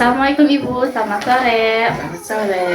Assalamualaikum Ibu, selamat sore. Selamat sore.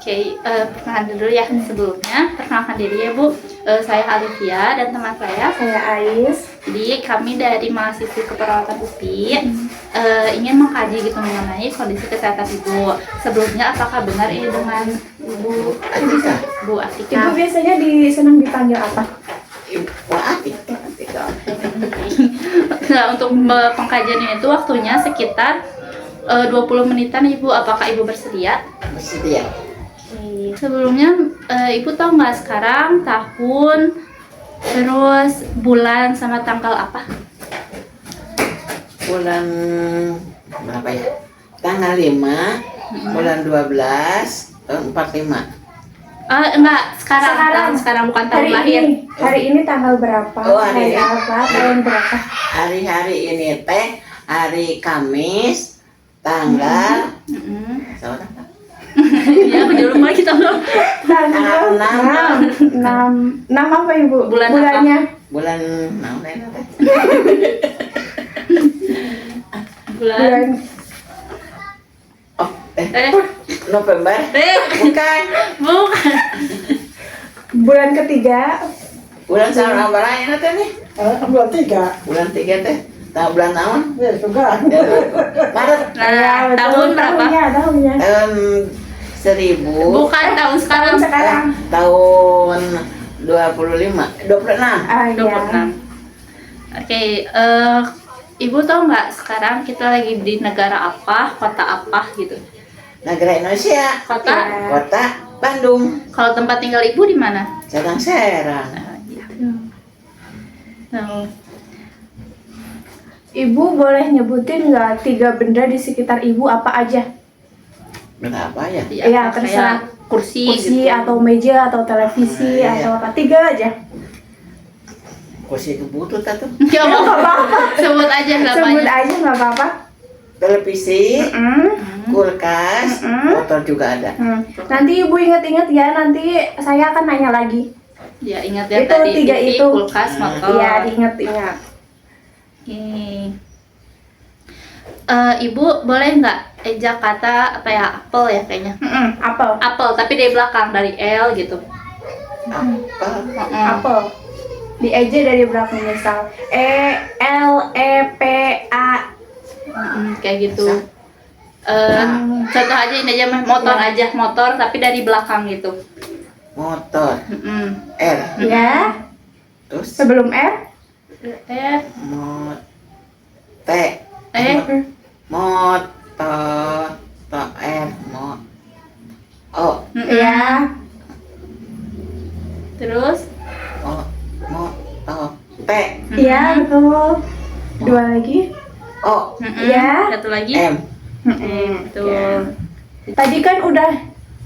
Oke, perkenalkan dulu ya sebelumnya. Perkenalkan diri ya Bu, saya Alivia dan teman saya Ais. Jadi kami dari mahasiswa keperawatan UPI ingin mengkaji gitu mengenai kondisi kesehatan Ibu. Sebelumnya apakah benar ini dengan Ibu Atika. Bu Ibu Atika? biasanya senang dipanggil apa? Ibu Atika. Nah, untuk pengkajian itu waktunya sekitar 20 menitan Ibu. Apakah Ibu bersedia? Bersedia. Oke. Sebelumnya Ibu tahu nggak sekarang tahun terus bulan sama tanggal apa? Bulan berapa ya? Tanggal 5 bulan 12 tahun 45. Enggak, sekarang bukan tahun lahir. Hari ini tanggal berapa? Oh, hari ini. apa? Tahun berapa? Hari-hari ini teh hari Kamis tanggal saudara Ya, aku juga lupa kita belum. Tanggal Enam. 6 apa Ibu? Bulan Bulannya? bulan naon teh? Bulan. Bulan Oh, Eh, November. Bukan. bukan. bulan ketiga. Bulan sama barang teh nih. Bulan 3. Bulan 3 teh. Tahu bulan naon? Ya juga. Maret Nah, betul. tahun berapa? Tahunnya. tahun 1000. Bukan tahun sekarang. Sekarang. Tahun 26. Ah, iya. 26. Oke, Ibu tahu nggak sekarang kita lagi di negara apa, kota apa gitu? Negara Indonesia. Kota? Iya. Kota Bandung. Kalau tempat tinggal Ibu di mana? Serang Serang. Iya. Nah, Ibu boleh nyebutin nggak 3 benda di sekitar Ibu apa aja? Berapa ya? Iya, apa, terserah. kayak kursi, Kursi gitu. atau meja atau televisi Iya. atau apa? 3 aja. Kursi kebutut atau Nggak apa-apa. Sebut aja nggak Sebut banyak. aja nggak apa-apa. televisi, Mm. kulkas, motor juga ada. Nanti Ibu ingat-ingat ya, nanti saya akan nanya lagi. Ya ingat ya Itu tadi 3 TV, itu. kulkas, motor. Iya, diingat-ingat. Oke. Ibu boleh nggak ejak kata apa ya, apel ya kayaknya. Apel. Apel tapi dari belakang, dari L gitu. Apa? Apel. Dieja dari belakang misal ELEPA. Kayak gitu. Contoh aja ini aja motor Ya. aja, motor tapi dari belakang gitu. Motor. R. Ya. Terus Sebelum R. mot T. Motor. R. Mot. O. Ya. Terus Motor. T. Iya, betul. 2 lagi. O. Ya. Satu lagi. M. Betul. Tadi kan udah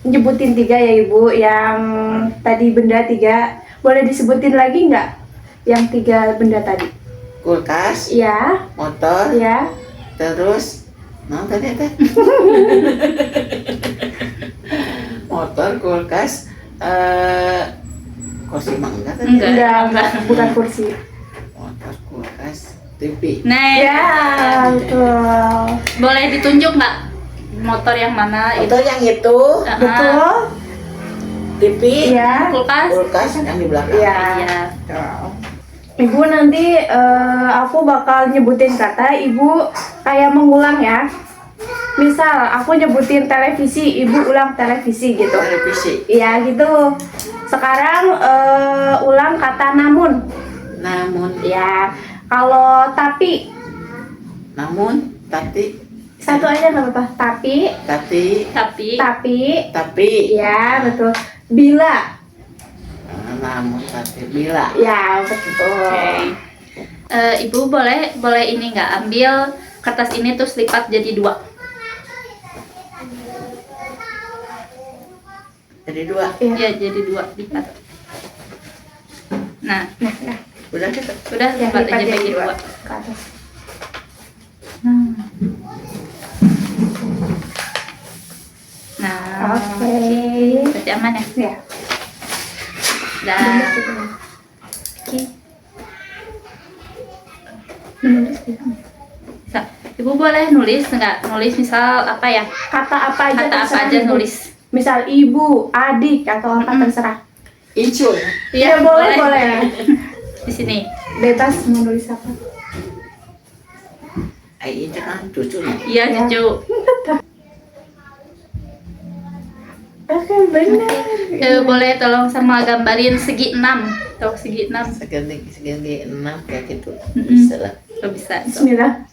nyebutin 3 ya Ibu, yang tadi benda 3. Boleh disebutin lagi nggak? Yang 3 benda tadi? Kulkas, Iya, motor, iya. terus nah tadi teh motor, kulkas, kursi mah enggak tadi. Enggak. Bukan kursi. Motor, kulkas, TV. Nah, Ya, betul. boleh ditunjuk nggak motor yang mana? Motor yang itu, Betul. TV, Iya. Kulkas. kulkas yang di belakang. Iya. Iya. Ibu nanti aku bakal nyebutin kata, Ibu kayak mengulang ya. Misal aku nyebutin televisi, Ibu ulang televisi gitu. Televisi. Iya gitu. Sekarang ulang kata namun. Namun, Ya. Kalau tapi, tapi, satu aja nggak apa-apa. Tapi, Tapi tapi, ya betul. Bila, namun, tapi, bila. ya betul. Ibu boleh ini nggak ambil kertas ini terus lipat jadi 2. Jadi 2. Iya. Ya jadi 2 lipat. Nah, Udah kita. udah Ya, lipat lipat aja jadi bagi 2. 2 ke atas. Nah, Oke. berarti aman ya? Ya. Dan oke. Menulis gitu. Bisa. Ibu boleh nulis nggak? Nulis misal apa ya? Kata apa aja Kata apa terserah, aja Ibu. nulis. Misal ibu, adik atau apa terserah. Icul. Iya, boleh. Di sini. Bebas mau nulis apa. Ai itu kan cucu nih. Iya, Ya. cucu. Oke, benar. Boleh tolong sama gambarin segi 6. Tuh, segi 6. Segini 6 kayak gitu. Mm-mm. Bisa lah. Tuh bisa. Tuh. Bismillah.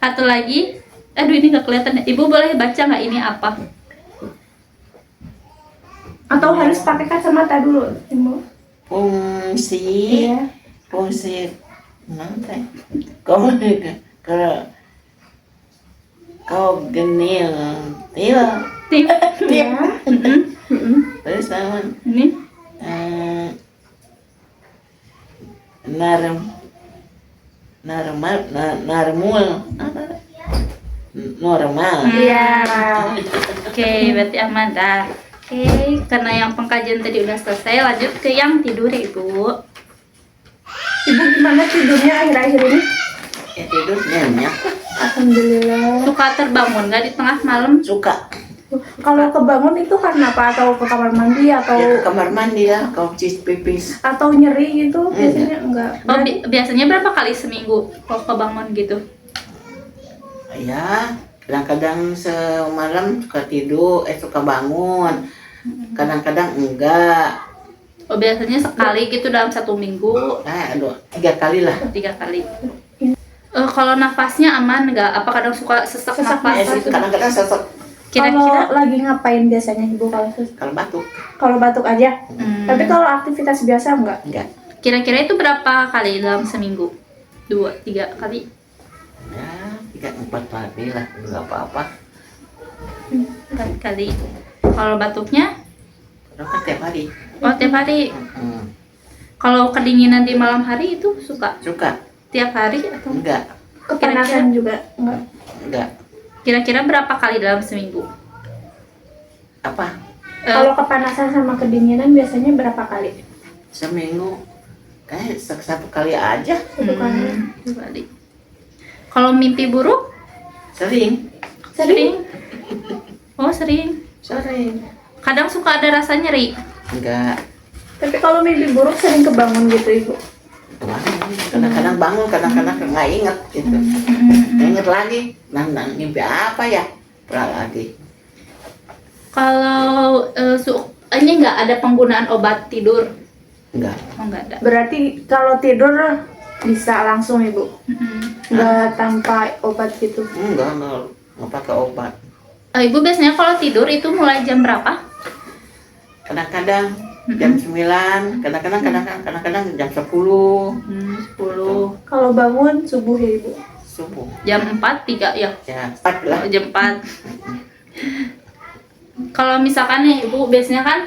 Atau lagi, aduh ini nggak kelihatan. Ibu boleh baca nggak ini apa? Atau harus pakai kacamata dulu, Ibu. Fungsi. Iya. Fungsi. Nanti. Kalau kau genil, til, Tim. Iya. Mm-mm. Mm-mm. terus sama Ini. narmul, apa? Normal. Iya. Oke, berarti aman dah. Oke, karena yang pengkajian tadi udah selesai, lanjut ke yang tidur ya, Ibu. Ibu gimana tidurnya akhir-akhir ini? Ya tidur nyenyak, Alhamdulillah. Suka terbangun nggak di tengah malam? suka. Kalau kebangun itu karena apa? Atau ke kamar mandi atau Ya ke kamar mandi lah, kau cis pipis. atau nyeri gitu? Biasanya enggak. Oh, biasanya berapa kali seminggu kalau kebangun gitu? Ya, kadang-kadang semalam suka tidur, suka bangun. Kadang-kadang enggak. Oh, biasanya sekali gitu dalam 1 minggu, Aduh, 3 kali lah. 3 kali. Kalau nafasnya aman nggak? Apa kadang suka sesak Sesak nafas gitu? Kadang-kadang sesek Kalau Kira-kira? lagi ngapain biasanya Ibu kalau batuk. kalau batuk aja? Hmm, Tapi kalau aktivitas biasa enggak? Enggak. kira-kira itu berapa kali dalam seminggu? 2, 3 kali? Ya, 3-4 kali lah, enggak apa-apa. 4 kali. Kalau batuknya? Kalau kan tiap hari. Oh, tiap hari. Hmm, Kalau kedinginan di malam hari itu suka suka. tiap hari atau Enggak. Kepanasan juga enggak? Enggak. kira-kira berapa kali dalam seminggu? Apa? Kalau kepanasan sama kedinginan biasanya berapa kali? Seminggu kayak satu kali aja. Satu kali. 2 kali. Kalau mimpi buruk? Sering. Sering. Oh, sering. Sering. Kadang suka ada rasa nyeri. Enggak. Tapi kalau mimpi buruk sering kebangun gitu Ibu. Kadang-kadang bangun, kadang-kadang nggak inget gitu. Inget lagi, mimpi apa ya? Pernah lagi. Kalau ini nggak ada penggunaan obat tidur? Enggak. Oh, nggak ada. Berarti kalau tidur bisa langsung Ibu. Enggak tanpa obat gitu. Enggak pakai obat. Ibu biasanya kalau tidur itu mulai jam berapa? Kadang-kadang jam 9, kadang-kadang jam 10 10. Kalau bangun subuh ya Ibu. subuh. Jam 4, 3 ya? Ya, 4 lah. Jam 4. Kalau misalkan nih Ibu biasanya kan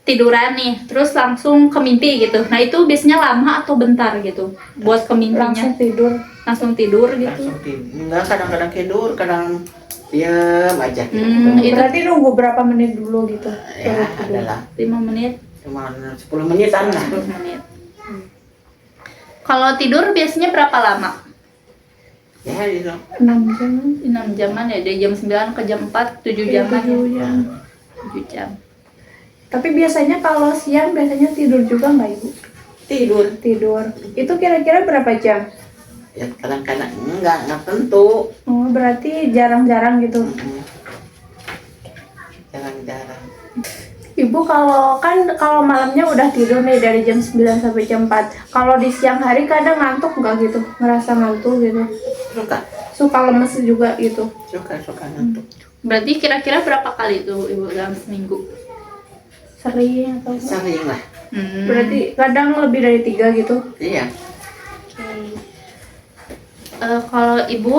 tiduran nih, terus langsung ke mimpi gitu. Nah itu biasanya lama atau bentar gitu buat ke mimpinya? Langsung tidur. Langsung tidur gitu. Langsung tidur. Enggak, kadang-kadang tidur, kadang diam aja gitu. Itu Berarti nunggu berapa menit dulu gitu? Ya, baru tidur. adalah 5 menit, cuma 10 menitan lah. 10 menit. Kalau tidur biasanya berapa lama? Ya, gitu. 6 jam. 6 jaman ya, dari jam 9 ke jam 4, 7 Iya, jaman 7 ya? jam. 7 jam. Tapi biasanya kalau siang biasanya tidur juga nggak Ibu? Tidur. Tidur. Itu kira-kira berapa jam? Ya, kadang-kadang enggak tentu. Oh, berarti jarang-jarang gitu. Jarang-jarang. Ibu kalau malamnya udah tidur nih dari jam 9 sampai jam 4. Kalau di siang hari kadang ngantuk nggak gitu? Ngerasa ngantuk gitu. Suka. Suka lemes juga gitu. Suka ngantuk. Berarti kira-kira berapa kali tuh Ibu dalam seminggu? Sering atau enggak? Sering lah. Berarti kadang lebih dari 3 gitu. Iya. Kalau Ibu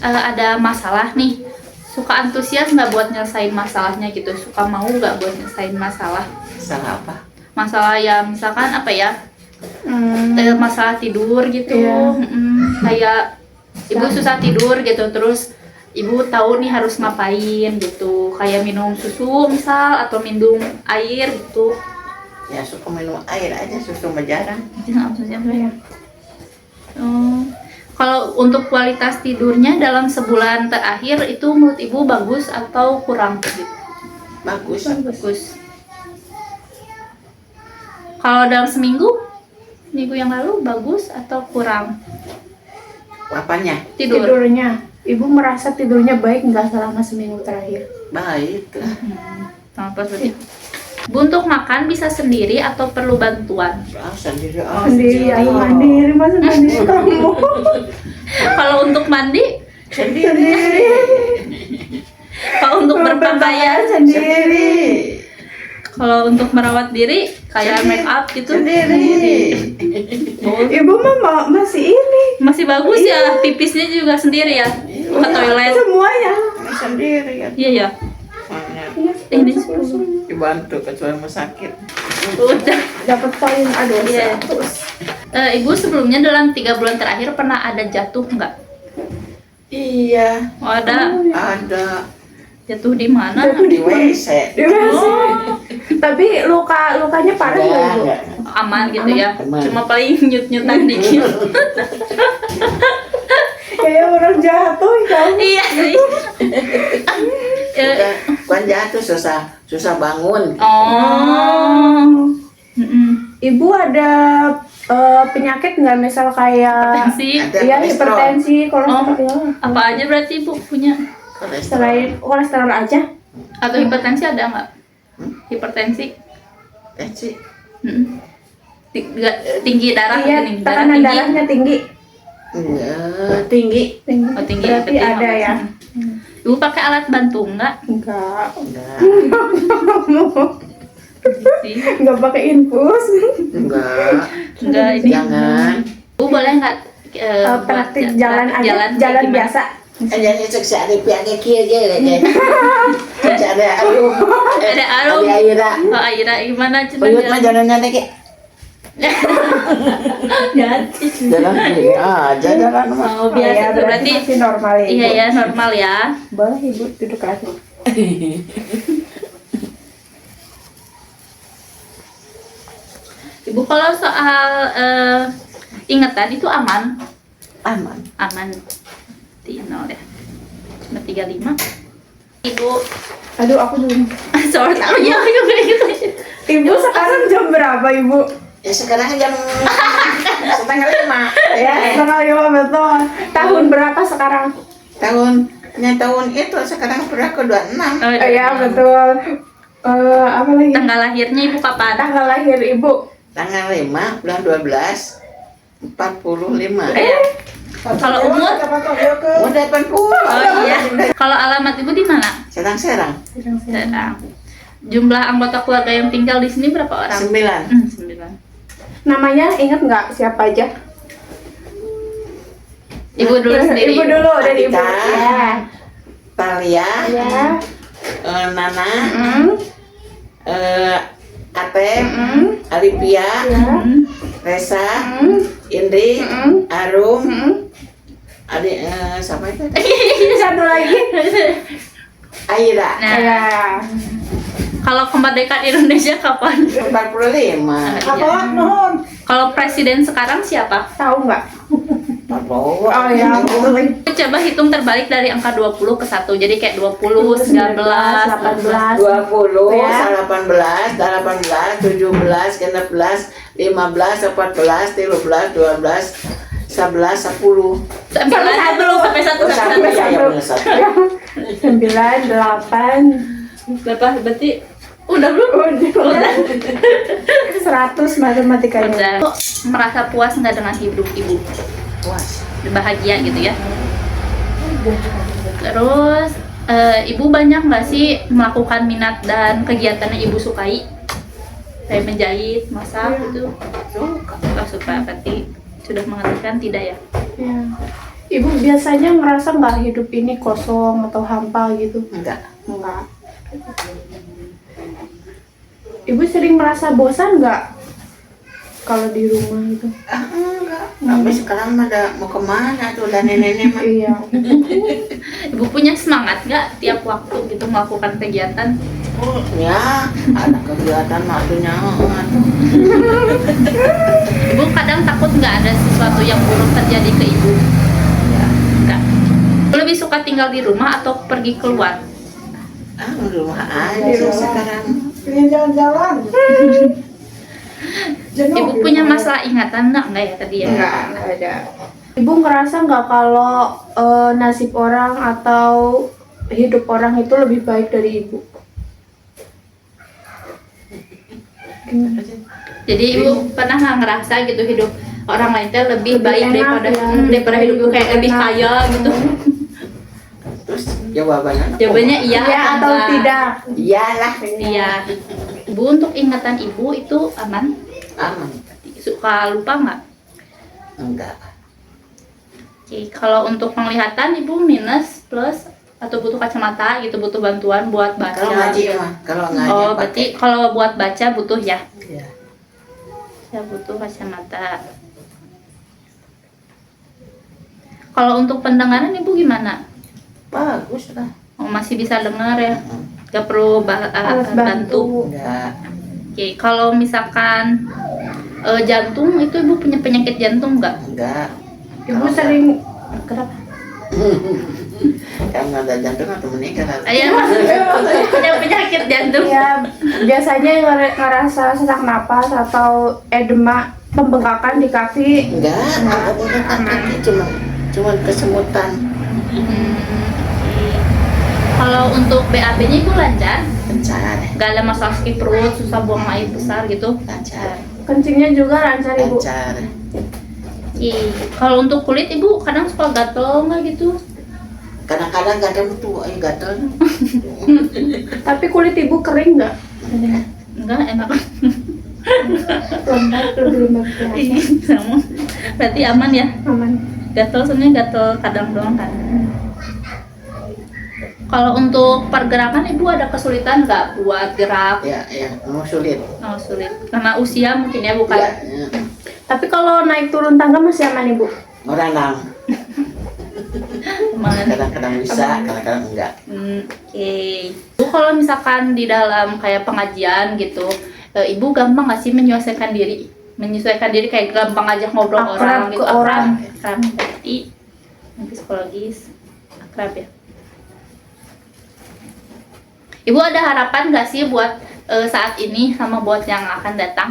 ada masalah nih, suka antusias nggak buat nyelesain masalahnya gitu? Suka mau nggak buat nyelesain masalah? Salah apa? Masalah ya misalkan apa ya? Masalah tidur gitu. Iya. Kayak Ibu susah tidur gitu, terus Ibu tahu nih harus ngapain gitu, kayak minum susu misal atau minum air gitu. Ya suka minum air aja, susu mah jarang. Ya. Kalau untuk kualitas tidurnya dalam sebulan terakhir itu menurut ibu bagus atau kurang gitu? Bagus. Bagus. Kalau dalam minggu yang lalu bagus atau kurang Apanya? tidur? Tidurnya. Ibu merasa tidurnya baik nggak selama seminggu terakhir? Baik lah. Apa berarti? Bu, untuk makan bisa sendiri atau perlu bantuan? Sendiri Sendiri, aku mandiri, masa mandiri kamu? Kalau untuk mandi, Sendiri. kalau untuk berpakaian, Sendiri. kalau untuk merawat diri kayak make up gitu Sendiri. Ibu mah masih ini. masih bagus ya, pipisnya juga sendiri ya, ke toilet. Semuanya. Sendiri ya. Iya ya. Soalnya Ini dibantu kecuali mau sakit. udah. Dapat poin aduh. Iya. Ibu sebelumnya dalam 3 bulan terakhir pernah ada jatuh nggak? Iya, Oh, ada. ada Jatuh di mana? di WC. Oh, Tapi lukanya parah nggak ibu? Enggak. aman gitu ya. Aman. Cuma paling nyut-nyutan dikit. Kayak orang jatuh kamu. Iya sih. Bukan jatuh, susah bangun. Oh. Mm-mm. Ibu ada penyakit nggak misal kayak Hipertensi. Ada iya kolesterol. hipertensi, kolesterol ya. Apa aja berarti ibu punya? Kolesterol. Selain kolesterol aja? Atau hipertensi ada nggak? Hipertensi? Tensi. Mm-mm. Tinggi darah, Iya, tinggi tekanan darahnya tinggi. Enggak, tinggi. Oh, tinggi. Berarti ada ya? Ibu pakai alat bantu nggak? Enggak. Enggak. Sih. Enggak pakai infus. Enggak. Enggak ini. Jangan. Bu boleh nggak Praktik buat jalan aja, kayak jalan gimana? biasa. Jangan sukses ada pihaknya kia aja deh. Ada arum. Ada arum. Ada aira. Oh, Aira gimana cina Puyut mah jalannya deh kayak. Jalan gini aja jalan mah. Oh, biasa Ya, tuh berarti. masih normal ya. Iya Ibu. ya, normal ya. Boleh ibu duduk lagi. Ibu kalau soal ingatan itu aman, Aman. aman. Di nol ya. Cuma 35. Ibu, Aduh aku belum. soal tahu ya gitu. Ibu sekarang jam berapa ibu? Ya sekarang jam 4:30. Ya setengah 5 betul. Tahun berapa sekarang? Tahun itu sekarang berapa 26. Oh, Ya betul. Apa lagi? Tanggal lahirnya ibu kapan? Tanggal lahir ibu. Tanggal 5 bulan 12 45. Kalau umur? Udah 80. Oh iya. Kalau alamat ibu di mana? Serang-serang. Serang. Jumlah anggota keluarga yang tinggal di sini berapa orang? 9. 9. Namanya ingat nggak siapa aja? Ibu dulu sendiri. Ibu dulu dari ibu. Atika. Ya. Talia, Ya. Nana, Hmm. Atep, Hmm. Alipia, Ya. Resa, Hmm. Indri, Hmm. Arum, Hmm. adik siapa itu? Satu lagi. Aira. Nah, Ya. kalau kemerdekaan Indonesia kapan? 45. Apa non? Kalau presiden sekarang siapa? Tahu nggak? Oh ya. Coba hitung terbalik dari angka 20 ke 1. Jadi kayak 20, 19, 18. 20, Ya. 18, 18, 17, 16, 15, 14, 13, 12, 11, 10. Sampai satu, sampai satu, Oh, sampai satu, satu. ya, bener, 1. 9, 8. Berapa? Berarti udah belum? Udah. 100 matematikanya. Udah. Kok merasa puas nggak dengan hidup ibu? Puas. Bahagia gitu ya. Terus ibu banyak nggak sih melakukan minat dan kegiatan yang ibu sukai? Kayak menjahit, masak gitu. Oh, suka, berarti sudah mengatakan tidak ya? Ya. Ibu biasanya ngerasa nggak hidup ini kosong atau hampa gitu? Enggak. Enggak. Ibu sering merasa bosan nggak kalau di rumah gitu? Enggak. Sampai sekarang mah ada mau kemana tuh dan nenek mah. Iya. Ibu punya semangat nggak tiap waktu gitu melakukan kegiatan? Oh, ya, ada kegiatan matunya. Ibu kadang takut nggak ada sesuatu yang buruk terjadi ke ibu? Ya, Enggak. Ibu lebih suka tinggal di rumah atau pergi keluar? di rumah aja Di rumah. sekarang. Pengen jalan-jalan. Jenuh Ibu di punya rumah. masalah ingatan nggak ya tadi ya? Enggak ada. Ibu ngerasa nggak kalau nasib orang atau hidup orang itu lebih baik dari ibu? Jadi ibu pernah nggak ngerasa gitu hidup orang lain teh lebih Lebih baik enak, daripada ya. daripada hidup ibu kayak lebih Enak. kaya gitu? Terus jawabannya? Jawabannya iya Iya atau enggak? tidak? Iyalah. Iya. Ibu untuk ingatan ibu itu aman? Aman. Suka lupa nggak? Enggak. Oke, kalau untuk penglihatan ibu minus, plus, atau butuh kacamata gitu, butuh bantuan buat baca. Kalau ngaji mah, kalau ngaji Oh, pakai. berarti kalau buat baca butuh ya? Iya. Saya butuh kacamata. Kalau untuk pendengaran ibu gimana? Bagus lah. Oh, masih bisa dengar ya? Gak perlu Alat bantu. bantu. Enggak. Oke, kalau misalkan jantung itu ibu punya penyakit jantung nggak? Enggak. Ibu sering kenapa? Karena ada jantung atau meninggal. Ayah punya penyakit jantung. Ya biasanya yang ngerasa sesak napas atau edema, pembengkakan di kaki. Enggak, enggak. Cuma kesemutan. Oke. Kalau untuk BAB-nya ibu lancar? Lancar. Gak ada masalah sakit perut, susah buang air besar gitu? Lancar. Kencingnya juga lancar ibu. Lancar. Kalau untuk kulit ibu kadang suka gatel nggak gitu? Kadang-kadang gatel tuh, ayo gatel. Tapi kulit ibu kering nggak? Enggak, enak. Lembab, lebih lembab biasa. Sama. Berarti aman ya? Aman. Gatel sebenarnya gatel kadang doang kan. Kalau untuk pergerakan ibu ada kesulitan nggak buat gerak? Ya, mau sulit. Oh, sulit. Karena usia mungkin ya bukan? Ya. Tapi kalau naik turun tangga masih aman ibu? Merenang. Aman. Kadang-kadang bisa, kadang-kadang enggak. Oke. Ibu kalau misalkan di dalam kayak pengajian gitu, ibu gampang nggak sih menyesuaikan diri? Menyesuaikan diri kayak gampang aja ngobrol Akrab orang ke gitu. orang. Akrab. Berarti psikologis akrab ya. Ibu ada harapan nggak sih buat saat ini sama buat yang akan datang?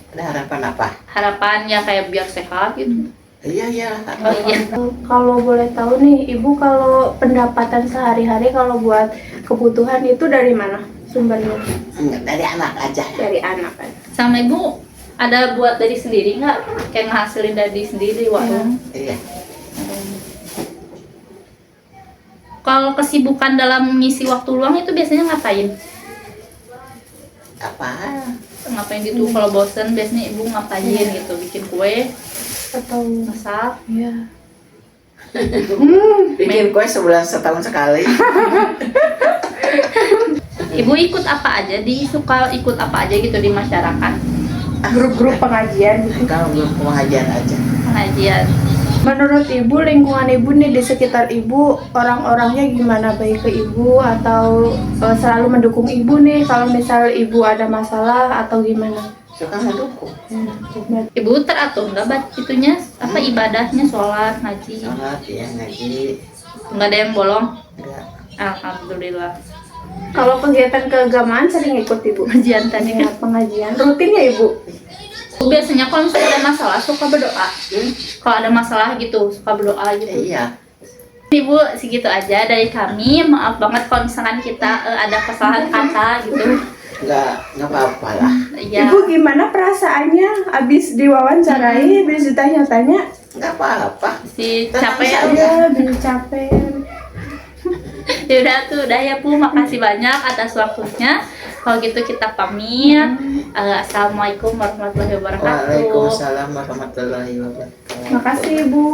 Ada harapan apa? Harapannya kayak biar sehat gitu. Iya. Oh iya. Kalau boleh tahu nih, ibu kalau pendapatan sehari-hari kalau buat kebutuhan itu dari mana sumbernya? Enggak, dari anak aja. Dari anak kan? Sama ibu ada buat dari sendiri nggak? Kayak ngehasilin dari sendiri warung? Iya. Kalau kesibukan dalam mengisi waktu luang itu biasanya ngapain? Apa? Ngapain gitu? Kalau bosen biasanya ibu ngapain gitu? Bikin kue, Atau masak? ya? Bikin kue sebulan setahun sekali. Ibu ikut apa aja? Suka ikut apa aja gitu di masyarakat? Grup-grup pengajian gitu. Kalau belum pengajian aja. Pengajian. Menurut ibu, lingkungan ibu nih di sekitar ibu, orang-orangnya gimana? Baik ke ibu atau selalu mendukung ibu nih kalau misal ibu ada masalah atau gimana? Suka mendukung. Ibu teratur nggak itunya? Apa ibadahnya? Sholat, ngaji? Sholat, ya ngaji. Nggak ada yang bolong? Enggak. Alhamdulillah. Kalau kegiatan keagamaan sering ikut ibu? Pengajian tadi kan. Pengajian rutin ya ibu? Biasanya kalau misalnya ada masalah suka berdoa. Kalau ada masalah gitu suka berdoa gitu. Iya. Ibu segitu aja dari kami. Maaf banget kalau misalkan kita ada kesalahan kata gitu. Enggak apa-apa lah. Iya. Ibu gimana perasaannya abis diwawancarai, abis ditanya-tanya? Enggak apa-apa. Si Tenang capek ya saja. udah. Abis capek. Ya udah tuh, udah ya Bu. Makasih banyak atas waktunya. Kalau gitu kita pamit. Assalamualaikum warahmatullahi wabarakatuh. Waalaikumsalam warahmatullahi wabarakatuh. Makasih ibu.